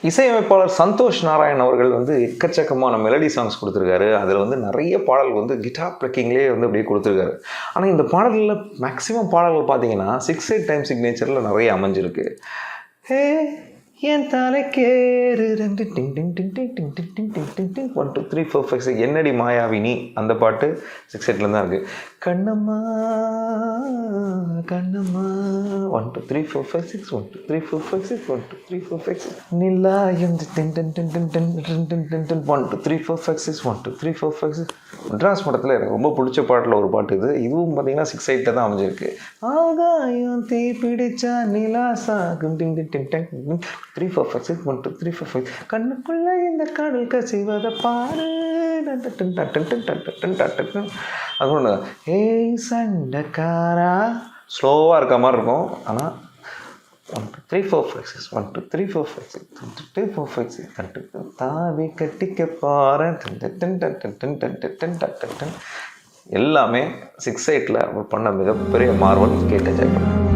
இசையமைப்பாளர் சந்தோஷ் நாராயண் அவர்கள் வந்து எக்கச்சக்கமான மெலடி சாங்ஸ் கொடுத்துருக்காரு. அதில் வந்து நிறைய பாடல் வந்து கிட்டார் ப்ளக்கிங்லேயே வந்து அப்படியே கொடுத்துருக்காரு. ஆனால் இந்த பாடல்களில் மேக்ஸிமம் பாடல்கள் பார்த்தீங்கன்னா 6/8 டைம் சிக்னேச்சரில் நிறைய அமைஞ்சிருக்கு. ஹே என் தலைக்கேறு 2 டிங் டிங் டிங் டிங் டிங் டிங் டிங் டிங் டிங் டிங் 1 2 3 4 5 6 என்னடி மாயாவினி அந்த பாட்டு 6/8ல தான் இருக்குது. கண்ணம்மா கண்ணம்மா 1 2 3 4 5 6 1 2 3 4 5 6 1 2 3 4 5 6 நிலாயம் டின் டின் டின் டின் டின் டின் டின் டின் டின் 1 2 3 4 5 6 1 2 3 4 5 6 மெட்ராஸ் படத்தில் எனக்கு ரொம்ப பிடிச்ச பாட்டில் ஒரு பாட்டு இது. இதுவும் பார்த்தீங்கன்னா 6/8 தான் அமைஞ்சிருக்கு. ஆகாயம் தீ பிடிச்சா நிலாசா டிங் டிங் டிங் டிங் 3 4 5 6 1 2 3 4 5 கண்ணுக்குள்ள இந்த கடல் கசிவதை பாரு. அது ஒன்று ஏய் சண்டைக்காரா ஸ்லோவாக இருக்க மாதிரி இருக்கும். ஆனால் 1 2 3 4 5 6 1 2 3 4 5 6 1 2 3 4 5 6 தாவி கட்டிக்க போகிறேன் எல்லாமே 6/8ல் பண்ண மிகப்பெரிய மார்வல் கேட்டு ஜெயிப்பேன்.